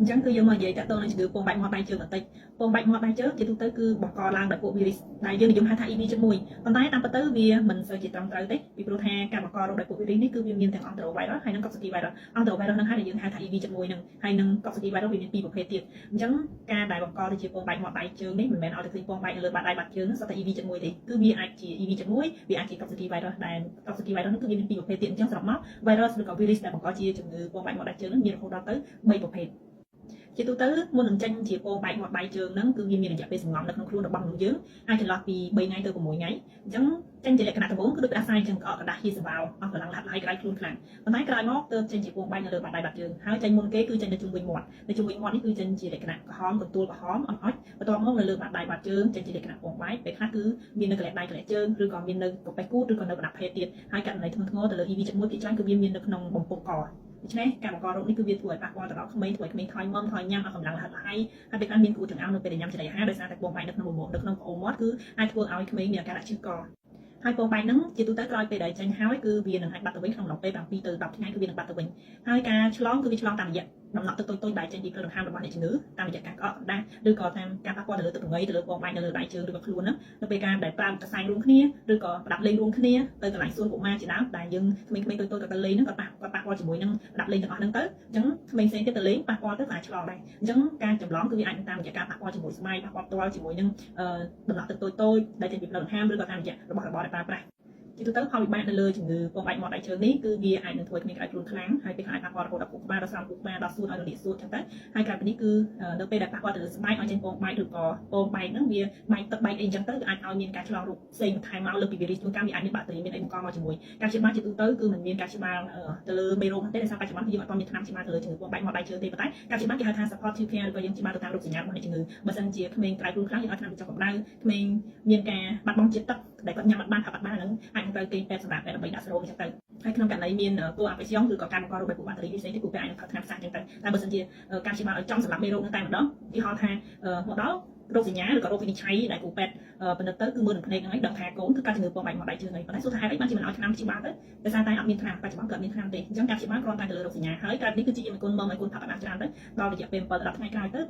ចឹងគឺយើងមកនិយាយតាក់ទងនឹងជំងឺពងបែកមាត់ដៃជើងបន្តិចពងបែកមាត់ដៃជើងជាទូទៅគឺបង្កឡើងដោយពួកវីរុសដែលយើងនិយមហៅថា EV ជាមួយប៉ុន្តែតាមពិតទៅវាមិនសូវជាត្រឹមត្រូវទេពីព្រោះថាការបង្ករោគដោយពួកវីរុសនេះគឺវាមានទាំង enterovirus ហើយនិង coccidia virus enterovirus នឹងហើយដែលយើងហៅថា EV ជាមួយនឹងហើយនិង coccidia virus វាមានពីរប្រភេទទៀតអញ្ចឹងការដែលបង្កទៅជាពងបែកមាត់ដៃជើងនេះមិនមែនឲ្យតែឃើញពងបែកនៅលើបាតដៃបាតជើងនោះសុទ្ធតែ EV ជាមួយទេគឺវាអាចជា EV ជាមួយវាអាចជា coccidia virus ដែល coccidia virus នោះគឺវាមានពីរប្រភេទទៀតអញ្ចឹងសរុបមក virus ឬក៏ virus ដែលបង្កជាជំងឺពងបែកមាត់ដៃជើងនោះមានរហូតដល់ទៅ3ប្រភេទជាទូទៅមុននឹងចេញជាពងបែកមាត់ដៃជើងហ្នឹងគឺវាមានរយៈពេលសម្ងំនៅក្នុងខ្លួនរបស់មនុស្សយើងអាចចន្លោះពី3ថ្ងៃទៅ6ថ្ងៃអញ្ចឹងចេញជាលក្ខណៈដំបូងគឺដូចផ្ដាសាយអញ្ចឹងក្អកកដាស់ជាសវោអស់កម្លាំងឡាត់ឡាយក្រៅខ្លួនខ្លាំងប៉ុន្តែក្រោយមកទើបចេញជាពងបែកនៅលើបាតដៃបាតជើងហើយចេញមុនគេគឺចេញនៅជុំវិញមាត់នៅជុំវិញមាត់នេះគឺចេញជាលក្ខណៈក្រហមកន្ទួលក្រហមអត់បន្ទាប់មកនៅលើបាតដៃបាតជើងចេញជាលក្ខណៈពងបែកពេលខ្លះគឺមាននៅកន្លែងដៃកន្លែងជើងឬក៏មាននៅកប៉េះគូតឬក៏នៅប្រដាប់ភេទទៀតហើយករណីធ្ងន់ធ្ងរទៅលើ EV ជាមួយភាគច្រើនគឺវាមាននៅក្នុងបំពង់កដូច្នេះការបង្ករោគនេះគឺវាធ្វើឲ្យប៉ះពាល់ទៅដល់ក្មេងធ្វើឲ្យក្មេងថយមុំថយញ៉ាំអស់កម្លាំងលះហើយពេលខ្លះមានគួរចង្អោរនៅពេលញ៉ាំចំណីអាហារដោយសារតែពងបែកនៅក្នុងមុខនៅក្នុងប្អូនមាត់គឺអាចធ្វើឲ្យក្មេងមានអាការៈឈឺកហើយពងបែកហ្នឹងជាទូទៅក្រោយពេលដែលចេញហើយគឺវានឹងអាចបាត់ទៅវិញក្នុងរយៈពេល7ទៅ10ថ្ងៃគឺវានឹងបាត់ទៅវិញហើយការឆ្លងគឺវាឆ្លងតាមរយៈដំណក់ទឹកតូចៗដែលចេញពីផ្លូវដង្ហើមរបស់អ្នកជំងឺតាមរយៈការក្អកដាស់ឬក៏តាមការប៉ះពាល់ទៅលើទឹកងទៅលើពងបែកនៅលើដៃជើងឬក៏ខ្លួនហ្នឹងនៅពេលការដែលប្រើកសែងរួមគ្នាឬក៏ប្រដាប់លេងរួមគ្នាទៅកន្លែងសួនកុមារជាដើមដែលយើងក្មេងៗតូចៗក៏ទៅលេងហ្នឹងគាត់ប៉ះពាល់ជាមួយនឹងប្រដាប់លេងទាំងអស់ហ្នឹងទៅអញ្ចឹងក្មេងផ្សេងទៀតទៅលេងប៉ះពាល់ទៅអាចឆ្លងដែរអញ្ចឹងការចម្លងគឺវាអាចតាមរយៈការប៉ះពាល់ជាមួយស្បែកប៉ះពាល់ផ្ទាល់ជាមួយនឹងដំណក់ទឹកតូចៗដែលចេញពីផ្លូវដង្ហើមឬក៏តាមរយៈរបស់របរដែលប្រើប្រាស់ជាទូទៅផលវិបាកនៅលើជំងឺពងបែកមាត់ដៃជើងនេះគឺវាអាចនឹងធ្វើឲ្យក្មេងក្រៅខ្លួនខ្លាំងហើយពេលខ្លះអាចប៉ះពាល់រហូតដល់ពុកក្បាលដល់ស្រោមពុកក្បាលដល់សួតឲ្យរលាកសួតចឹងទៅហើយក្រៅពីនេះគឺនៅពេលដែលប៉ះពាល់ទៅលើស្បែកឲ្យចេញពងបែកឬក៏ពងបែកហ្នឹងវាបែកទឹកបែកអីចឹងទៅគឺអាចឲ្យមានការឆ្លងរោគផ្សេងបន្ថែមមកលើពីវីរុសជួនកាលវាអាចមានបាក់តេរីមានអីបង្កមកជាមួយការព្យាបាលជាទូទៅគឺមិនមានការព្យាបាលទៅលើមេរោគទេដោយសារបច្ចុប្បន្នគឺយើងអត់មានថ្នាំព្យាបាលទៅលើជំងឺពងបែកមាត់ដៃជើងទេប៉ុន្តែការព្យាបាលគេហៅថា supportive care ឬក៏យើងព្យាបាលទៅតាមរោគសញ្ញារបស់អ្នកជំងឺបើសិនជាក្មេងក្រៅខ្លួនខ្លាំងយើងឲ្យថ្នាំបញ្ចុះកម្ដៅក្មេងមានការបាត់បង់ជាតិទឹកដែលគាត់ញ៉ាំអត់បានថាអត់បានហ្នឹងអាចនឹងត្រូវគេពេទ្យសម្រាប់ដើម្បីដាក់សេរ៉ូមអញ្ចឹងទៅហើយក្នុងករណីមានគោអាប៉េស្យ៉ងឬក៏ការបង្ករោគបែបពួកបាក់តេរីផ្សេងទៀតពួកគេអាចនឹងប្រើថ្នាំផ្សាអញ្ចឹងទៅតែបើសិនជាការព្យាបាលឲ្យចំសម្រាប់មេរោគហ្នឹងតែម្ដងគេហៅថាមកដល់រោគសញ្ញាឬក៏រោគវិនិច្ឆ័យដែលគ្រូពេទ្យពិនិត្យទៅគឺមើលនឹងភ្នែកហ្នឹងឯងដឹងថាកូនគឺកើតជំងឺពងបែកមាត់ដៃជើងហើយប៉ុន្តែសួរថាហេតុអីបានជាមិនឲ្យថ្នាំព្យាបាលទៅដោយសារតែអត់មានថ្នាំបច្ចុប្បន្នក៏អត់មានថ្នាំទេអញ្ចឹងការព្យាបាលគ្រាន់តែទៅលើរោគសញ្ញាហើយក្រៅពីនេះគឺជាគុណមកឲ្យគុណថាបានច្រើនទៅដល់រយៈពេល7ដល់10ថ្ងៃក្រោយទៅ